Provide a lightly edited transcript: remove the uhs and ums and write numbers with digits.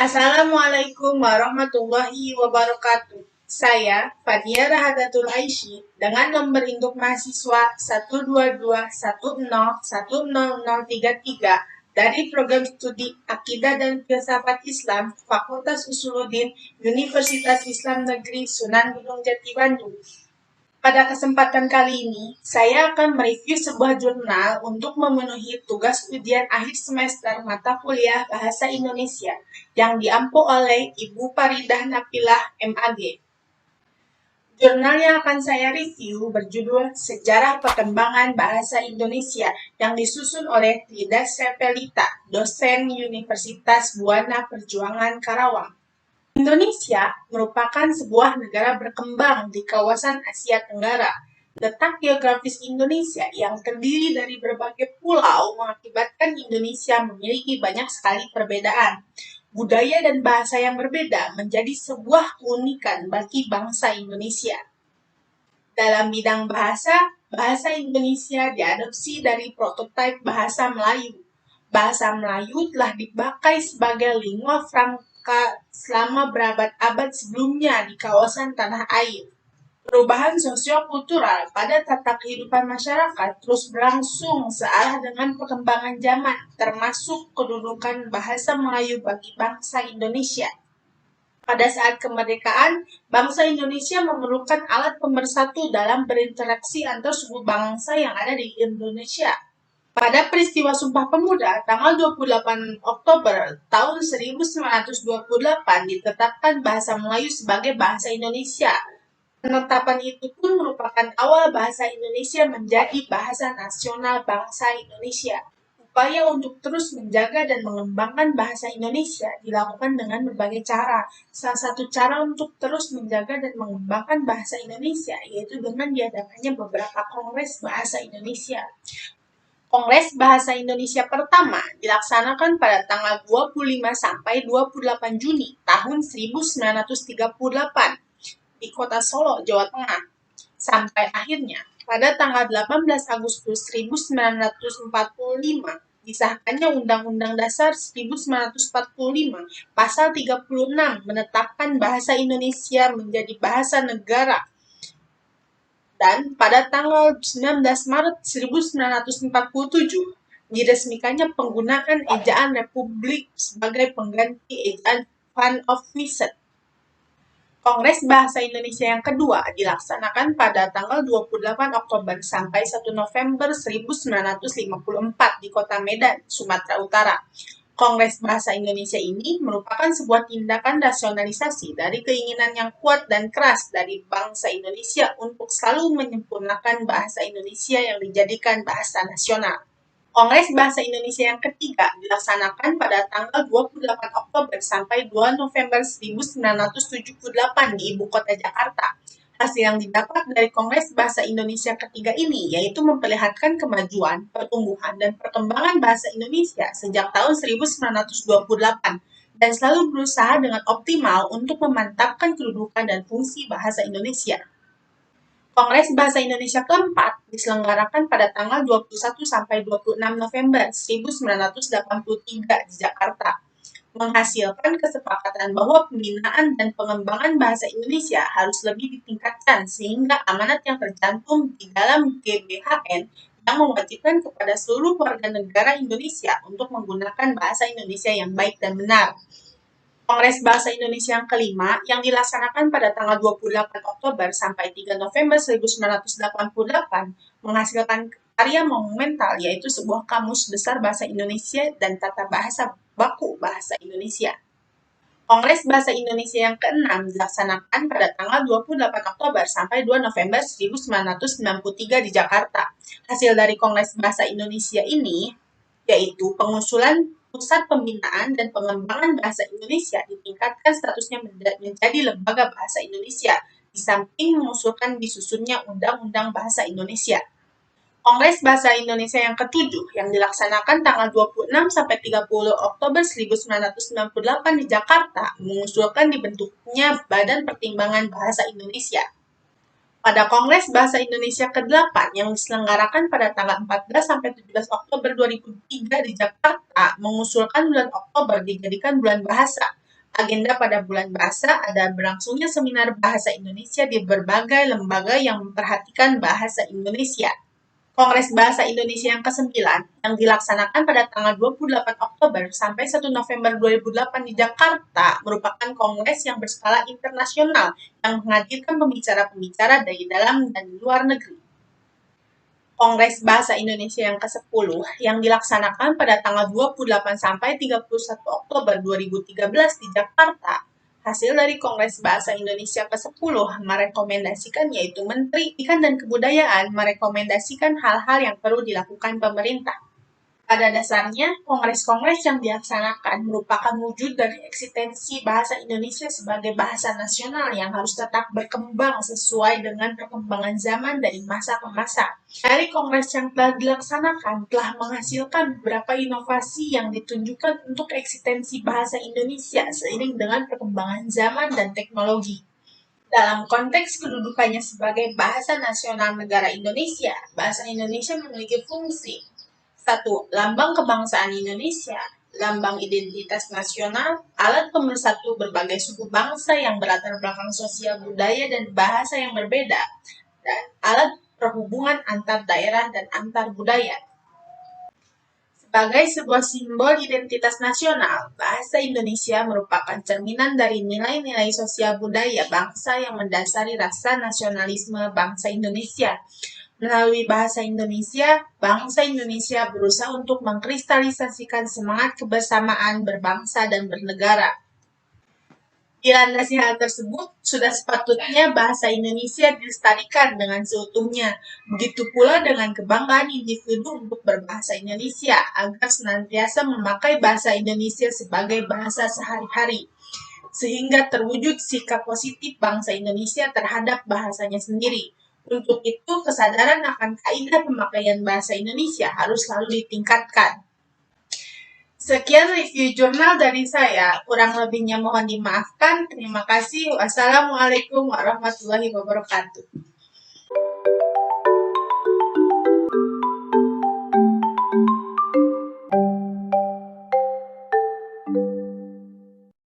Assalamualaikum warahmatullahi wabarakatuh. Saya Fadia Rahadatul Aisy dengan nomor induk mahasiswa 122101033 dari program studi Akidah dan Filsafat Islam Fakultas Usuluddin Universitas Islam Negeri Sunan Gunung Jati Bandung. Pada kesempatan kali ini, saya akan mereview sebuah jurnal untuk memenuhi tugas ujian akhir semester mata kuliah Bahasa Indonesia yang diampu oleh Ibu Faridah Nafilah MAG. Jurnal yang akan saya review berjudul Sejarah Perkembangan Bahasa Indonesia yang disusun oleh Trida Sepelita, dosen Universitas Buana Perjuangan Karawang. Indonesia merupakan sebuah negara berkembang di kawasan Asia Tenggara. Letak geografis Indonesia yang terdiri dari berbagai pulau mengakibatkan Indonesia memiliki banyak sekali perbedaan. Budaya dan bahasa yang berbeda menjadi sebuah keunikan bagi bangsa Indonesia. Dalam bidang bahasa, bahasa Indonesia diadopsi dari prototipe bahasa Melayu. Bahasa Melayu telah dipakai sebagai lingua franca selama berabad-abad sebelumnya di kawasan tanah air. Perubahan sosiokultural pada tata kehidupan masyarakat terus berlangsung searah dengan perkembangan zaman, termasuk kedudukan bahasa Melayu bagi bangsa Indonesia. Pada saat kemerdekaan, bangsa Indonesia memerlukan alat pemersatu dalam berinteraksi antar suku bangsa yang ada di Indonesia. Pada peristiwa Sumpah Pemuda, tanggal 28 Oktober tahun 1928 ditetapkan bahasa Melayu sebagai bahasa Indonesia. Penetapan itu pun merupakan awal bahasa Indonesia menjadi bahasa nasional bangsa Indonesia. Upaya untuk terus menjaga dan mengembangkan bahasa Indonesia dilakukan dengan berbagai cara. Salah satu cara untuk terus menjaga dan mengembangkan bahasa Indonesia yaitu dengan diadakannya beberapa kongres bahasa Indonesia. Kongres Bahasa Indonesia pertama dilaksanakan pada tanggal 25 sampai 28 Juni tahun 1938 di Kota Solo, Jawa Tengah. Sampai akhirnya pada tanggal 18 Agustus 1945 disahkannya Undang-Undang Dasar 1945 Pasal 36 menetapkan bahasa Indonesia menjadi bahasa negara. Dan pada tanggal 19 Maret 1947 diresmikannya penggunaan ejaan Republik sebagai pengganti ejaan Van of Wieset. Kongres Bahasa Indonesia yang kedua dilaksanakan pada tanggal 28 Oktober sampai 1 November 1954 di Kota Medan, Sumatera Utara. Kongres Bahasa Indonesia ini merupakan sebuah tindakan rasionalisasi dari keinginan yang kuat dan keras dari bangsa Indonesia untuk selalu menyempurnakan bahasa Indonesia yang dijadikan bahasa nasional. Kongres Bahasa Indonesia yang ketiga dilaksanakan pada tanggal 28 Oktober sampai 2 November 1978 di Ibu Kota Jakarta. Hasil yang didapat dari Kongres Bahasa Indonesia ketiga ini yaitu memperlihatkan kemajuan, pertumbuhan, dan perkembangan bahasa Indonesia sejak tahun 1928 dan selalu berusaha dengan optimal untuk memantapkan kedudukan dan fungsi bahasa Indonesia. Kongres Bahasa Indonesia keempat diselenggarakan pada tanggal 21 sampai 26 November 1983 di Jakarta, menghasilkan kesepakatan bahwa pembinaan dan pengembangan bahasa Indonesia harus lebih ditingkatkan sehingga amanat yang tercantum di dalam GBHN yang mewajibkan kepada seluruh warga negara Indonesia untuk menggunakan bahasa Indonesia yang baik dan benar. Kongres Bahasa Indonesia yang kelima yang dilaksanakan pada tanggal 28 Oktober sampai 3 November 1988 menghasilkan karya monumental yaitu sebuah kamus besar bahasa Indonesia dan tata bahasa baku bahasa Indonesia. Kongres Bahasa Indonesia yang keenam dilaksanakan pada tanggal 28 Oktober sampai 2 November 1993 di Jakarta. Hasil dari Kongres Bahasa Indonesia ini yaitu pengusulan Pusat Pembinaan dan Pengembangan Bahasa Indonesia ditingkatkan statusnya menjadi Lembaga Bahasa Indonesia, di samping mengusulkan disusunnya Undang-Undang Bahasa Indonesia. Kongres Bahasa Indonesia yang ketujuh yang dilaksanakan tanggal 26 sampai 30 Oktober 1998 di Jakarta mengusulkan dibentuknya Badan Pertimbangan Bahasa Indonesia. Pada Kongres Bahasa Indonesia ke-8 yang diselenggarakan pada tanggal 14 sampai 17 Oktober 2003 di Jakarta mengusulkan bulan Oktober dijadikan bulan bahasa. Agenda pada bulan bahasa ada berlangsungnya seminar bahasa Indonesia di berbagai lembaga yang memperhatikan bahasa Indonesia. Kongres Bahasa Indonesia yang ke-9 yang dilaksanakan pada tanggal 28 Oktober sampai 1 November 2008 di Jakarta merupakan kongres yang berskala internasional yang menghadirkan pembicara-pembicara dari dalam dan luar negeri. Kongres Bahasa Indonesia yang ke-10 yang dilaksanakan pada tanggal 28 sampai 31 Oktober 2013 di Jakarta. Hasil dari Kongres Bahasa Indonesia ke-10 merekomendasikan yaitu Menteri Pendidikan dan Kebudayaan merekomendasikan hal-hal yang perlu dilakukan pemerintah. Pada dasarnya, kongres-kongres yang dilaksanakan merupakan wujud dari eksistensi bahasa Indonesia sebagai bahasa nasional yang harus tetap berkembang sesuai dengan perkembangan zaman dari masa ke masa. Dari kongres yang telah dilaksanakan telah menghasilkan beberapa inovasi yang ditunjukkan untuk eksistensi bahasa Indonesia seiring dengan perkembangan zaman dan teknologi. Dalam konteks kedudukannya sebagai bahasa nasional negara Indonesia, bahasa Indonesia memiliki fungsi 1. Lambang kebangsaan Indonesia, lambang identitas nasional, alat pemersatu berbagai suku bangsa yang berlatar belakang sosial budaya dan bahasa yang berbeda, dan alat perhubungan antar daerah dan antar budaya. Sebagai sebuah simbol identitas nasional, bahasa Indonesia merupakan cerminan dari nilai-nilai sosial budaya bangsa yang mendasari rasa nasionalisme bangsa Indonesia. Melalui bahasa Indonesia, bangsa Indonesia berusaha untuk mengkristalisasikan semangat kebersamaan berbangsa dan bernegara. Dilandasi hal tersebut, sudah sepatutnya bahasa Indonesia dilestarikan dengan seutuhnya. Begitu pula dengan kebanggaan individu untuk berbahasa Indonesia, agar senantiasa memakai bahasa Indonesia sebagai bahasa sehari-hari, sehingga terwujud sikap positif bangsa Indonesia terhadap bahasanya sendiri. Untuk itu, kesadaran akan kaidah pemakaian bahasa Indonesia harus selalu ditingkatkan. Sekian review jurnal dari saya, kurang lebihnya mohon dimaafkan. Terima kasih. Wassalamualaikum warahmatullahi wabarakatuh.